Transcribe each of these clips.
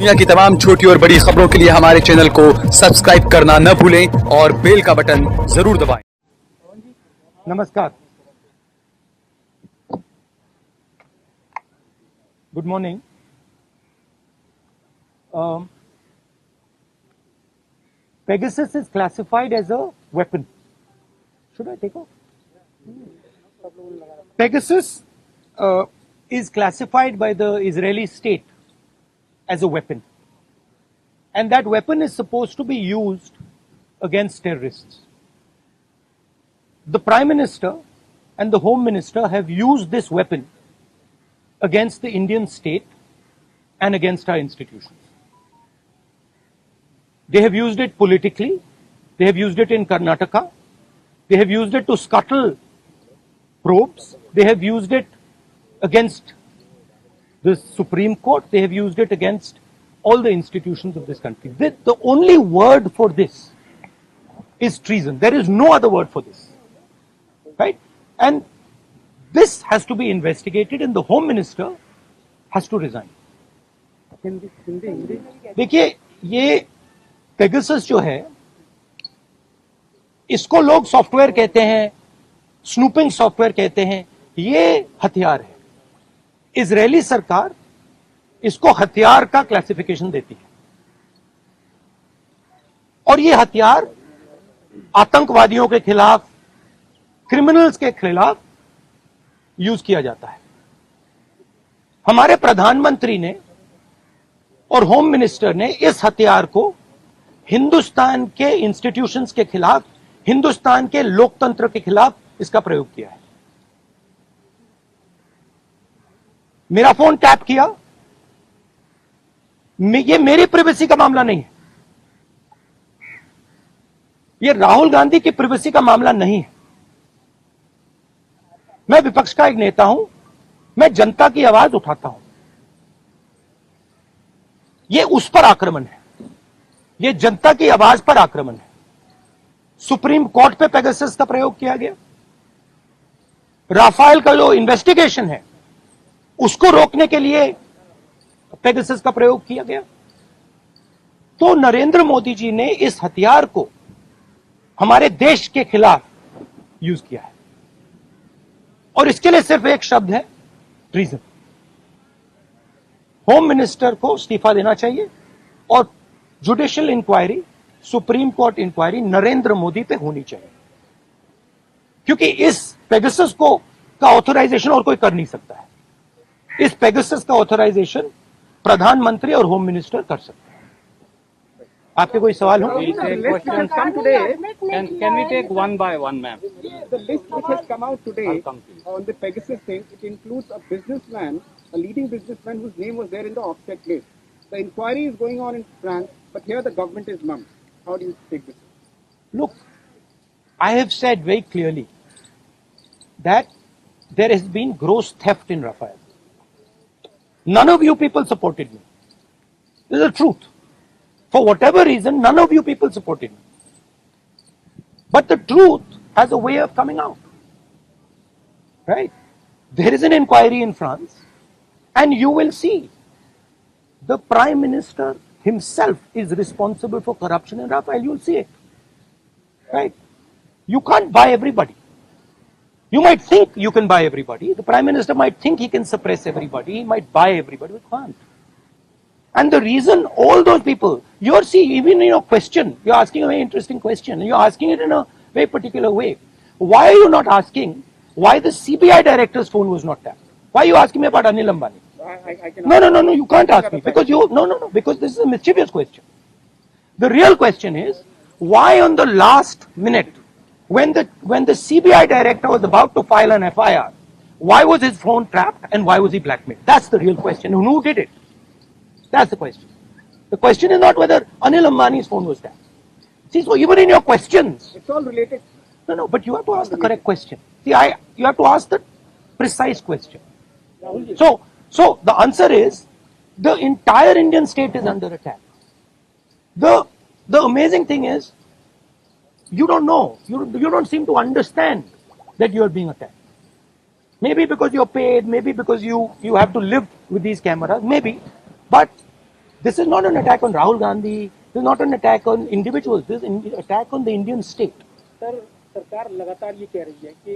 दुनिया की तमाम छोटी और बड़ी खबरों के लिए हमारे चैनल को सब्सक्राइब करना न भूलें और बेल का बटन जरूर दबाएं। नमस्कार, good morning. Pegasus is classified as a weapon. Should I take off? Pegasus is classified by the Israeli state as a weapon. And that weapon is supposed to be used against terrorists. The Prime Minister and the Home Minister have used this weapon against the Indian state and against our institutions. They have used it politically. They have used it in Karnataka. They have used it to scuttle probes. They have used it against the Supreme Court. They have used it against all the institutions of this country. The only word for this is treason. There is no other word for this. Right? And this has to be investigated and the Home Minister has to resign. देखिए, ये Pegasus जो है, इसको लोग software कहते हैं, snooping software कहते हैं, ये हथियार है। इजरायली सरकार इसको हथियार का क्लासिफिकेशन देती है और ये हथियार आतंकवादियों के खिलाफ, क्रिमिनल्स के खिलाफ यूज किया जाता है। हमारे प्रधानमंत्री ने और होम मिनिस्टर ने इस हथियार को हिंदुस्तान के इंस्टीट्यूशंस के खिलाफ, हिंदुस्तान के लोकतंत्र के खिलाफ इसका प्रयोग किया है। मेरा फोन टैप किया, ये मेरी प्राइवेसी का मामला नहीं है, ये राहुल गांधी की प्राइवेसी का मामला नहीं है। मैं विपक्ष का एक नेता हूं, मैं जनता की आवाज उठाता हूं। ये उस पर आक्रमण है, ये जनता की आवाज पर आक्रमण है। सुप्रीम कोर्ट पे पेगासस का प्रयोग किया गया। राफेल का जो इन्वेस्टिगेशन है उसको रोकने के लिए पेगासस का प्रयोग किया गया। तो नरेंद्र मोदी जी ने इस हथियार को हमारे देश के खिलाफ यूज किया है और इसके लिए सिर्फ एक शब्द है, ट्रीजन। होम मिनिस्टर को इस्तीफा देना चाहिए और judicial inquiry, Supreme Court inquiry Narendra Modi पे होनी चाहिए, क्योंकि इस पेगासस को का ऑथराइजेशन और कोई कर नहीं सकता है। इस पेगासस का ऑथराइजेशन प्रधानमंत्री और होम मिनिस्टर कर सकते हैं। आपके कोई सवाल हो? Can we take one by one, ma'am? The list which has come out today on the Pegasus thing, it includes a businessman, a leading businessman whose name was there in the offset list. The inquiry is going on in France, but here the government is mum. How do you take this? Look, I have said very clearly that there has been gross theft in Rafael. None of you people supported me. This is the truth. For whatever reason, none of you people supported me. But the truth has a way of coming out. Right? There is an inquiry in France, and you will see the Prime Minister himself is responsible for corruption in Rafael. You'll see it. Right? You can't buy everybody. You might think you can buy everybody. The Prime Minister might think he can suppress everybody. He might buy everybody, but can't. And the reason all those people, you're seeing, even in your question, you're asking a very interesting question, and you're asking it in a very particular way. Why are you not asking why the CBI director's phone was not tapped? Why are you asking me about Anil Ambani? No, you can't ask me, because because this is a mischievous question. The real question is, why on the last minute, when the CBI director was about to file an FIR, why was his phone tapped and why was he blackmailed? That's the real question. And who did it? That's the question. The question is not whether Anil Ambani's phone was tapped. See, so even in your questions, it's all related. No, but you have to ask the correct question. See, you have to ask the precise question. So the answer is, the entire Indian state is under attack. The amazing thing is, you don't know, you don't seem to understand that you are being attacked. Maybe because you're paid, maybe because you have to live with these cameras, maybe. But This is not an attack on Rahul Gandhi. This is not an attack on individuals. This is an attack on the Indian state. Sir सरकार लगातार ये कह रही है कि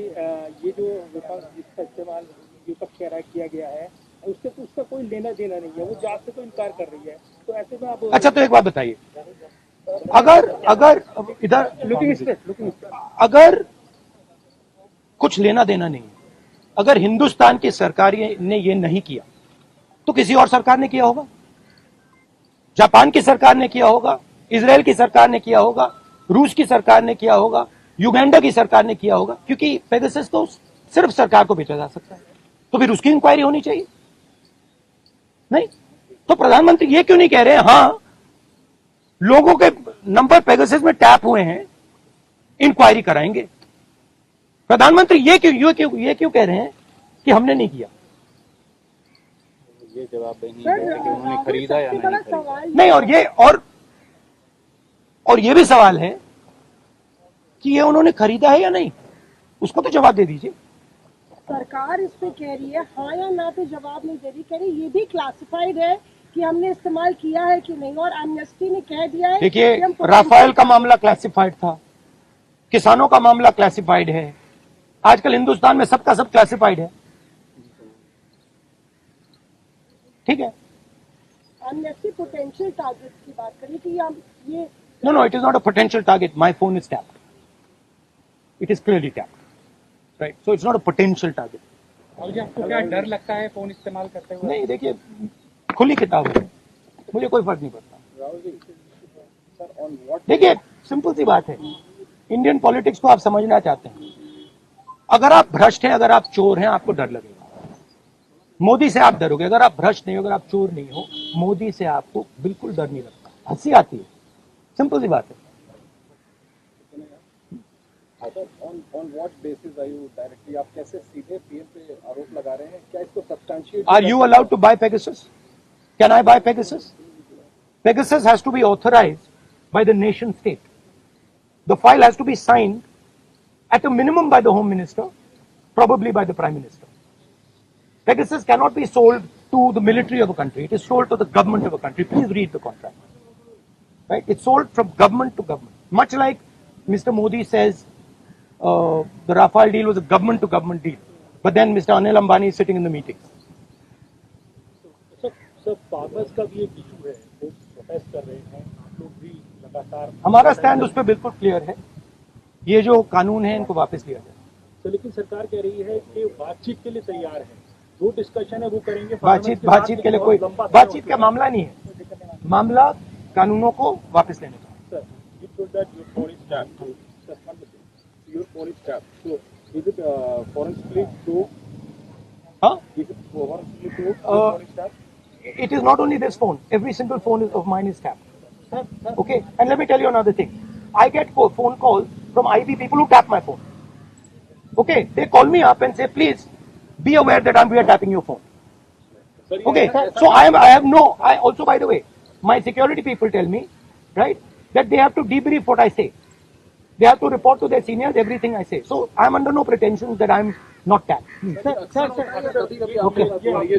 ये जो विपक्ष जिसका इस्तेमाल विपक्ष कह रहा है किया गया है उससे तो उसका कोई लेना देना नहीं है, वो जांच से तो इनकार कर रही है। तो ऐसे में आप अच्छा, तो एक बात बताइए, अगर इधर अगर कुछ लेना देना नहीं है, अगर हिंदुस्तान की सरकार ने ये नहीं किया तो किसी और सरकार ने किया होगा, जापान की सरकार ने किया होगा, इजराइल की सरकार ने किया होगा, रूस की सरकार ने किया होगा, युगांडा की सरकार ने किया होगा, क्योंकि पेगासस तो सिर्फ सरकार को बेचा जा सकता है। तो फिर उसकी इंक्वायरी होनी चाहिए। नहीं तो प्रधानमंत्री ये क्यों नहीं कह रहे हैं हाँ लोगों के नंबर पेगासस में टैप हुए हैं, इंक्वायरी कराएंगे। प्रधानमंत्री ये क्यों कह रहे हैं कि हमने नहीं किया? ये जवाब नहीं है कि उन्होंने खरीदा या नहीं खरीदा। नहीं, और ये भी सवाल है कि ये उन्होंने खरीदा है या नहीं, उसको तो जवाब दे दीजिए। सरकार इस पे कह रही है हाँ या ना पे जवाब नहीं दे रही, कह रही ये भी क्लासिफाइड है कि हमने इस्तेमाल किया है कि नहीं, और एमनेस्टी ने कह दिया है। देखिए, राफेल का मामला क्लासिफाइड था, किसानों का मामला क्लासिफाइड है, आजकल हिंदुस्तान में सबका सब क्लासिफाइड है। ठीक है, एमनेस्टी पोटेंशियल टारगेट की बात करें कि हम ये No, it is not a potential target. My phone is tapped. It is clearly tapped. Right? So it's not a potential target. और आपको क्या डर लगता है फोन इस्तेमाल करते हुए? नहीं, देखिए, खुली किताब है, मुझे कोई फर्क नहीं पड़ता। देखिए, सिंपल सी बात है, इंडियन पॉलिटिक्स को आप समझना चाहते हैं, अगर आप भ्रष्ट हैं, अगर आप चोर हैं, आपको डर लगेगा। मोदी से आप डरोगे, अगर आप भ्रष्ट नहीं हो, अगर आप चोर नहीं हो, मोदी से आपको बिल्कुल डर नहीं लगता, हंसी आती है। सिंपल सी बात है। On what basis are you directly, आप कैसे सीधे पीएम पे आरोप लगा रहे हैं? क्या इसको substantiate? Are you allowed to buy Pegasus? Can I buy Pegasus? Pegasus has to be authorized by the nation state. The file has to be signed at a minimum by the Home Minister, probably by the Prime Minister. Pegasus cannot be sold to the military of a country. It is sold to the government of a country. Please read the contract. Right? It's sold from government to government. Much like Mr. Modi says, the Rafale deal was a government to government deal. But then Mr. Anil Ambani is sitting in the meetings. Sir farmers का भी एक issue है, वो protest कर रहे हैं, आप लोग भी लगातार। हमारा स्टैंड उस पर बिल्कुल क्लियर है, ये जो कानून है इनको वापस लिया जाए। तो लेकिन सरकार कह रही है कि बातचीत के लिए तैयार है, जो डिस्कशन है वो करेंगे। बातचीत के लिए कोई बातचीत का मामला नहीं है, मामला कानूनों को वापस लेने का। Sir, you told that your phone is tapped. Your phone is tapped. So, is it foreign split to? Huh? Is it foreign split to? Your phone is tapped. It is not only this phone. Every single phone of mine is tapped. Okay, and let me tell you another thing. I get phone calls from IB people who tap my phone. Okay, they call me up and say, please be aware that we are tapping your phone. Okay, so I also, by the way, my security people tell me, right, that they have to debrief what I say. They have to report to their seniors everything I say. So I'm under no pretensions that I'm not tapped. Okay.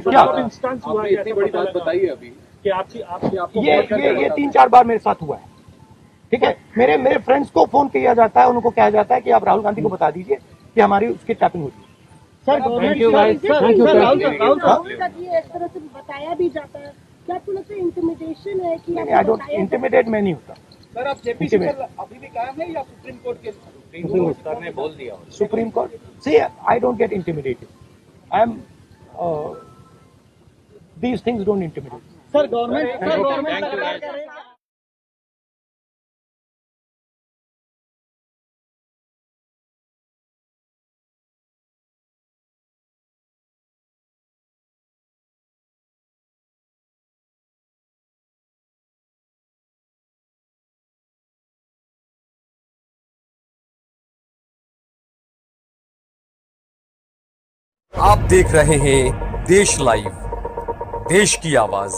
क्या? Instance हुआ है, इतनी बड़ी बात बताइए अभी कि आपको ये 3-4 बार मेरे साथ हुआ है। ठीक है, मेरे फ्रेंड्स को फोन किया जाता है, उनको कहा जाता है कि आप राहुल गांधी को बता दीजिए कि हमारी उसकी टैपिंग होती है। Sir, Thank you, guys. Thank you, Rahul तक ये इस तरह से बताया भी जाता है, क्या आपको लगता है इंटिमिडेशन है कि आई डोंट इंटिमिडेट, मैं नहीं होता। सर, आप जेपीसी पर अभी भी कायम है या सुप्रीम कोर्ट के? सर ने बोल दिया। Supreme Court. See, I don't get intimidated. These things don't intimidate. Sir government आप देख रहे हैं देश लाइव, देश की आवाज।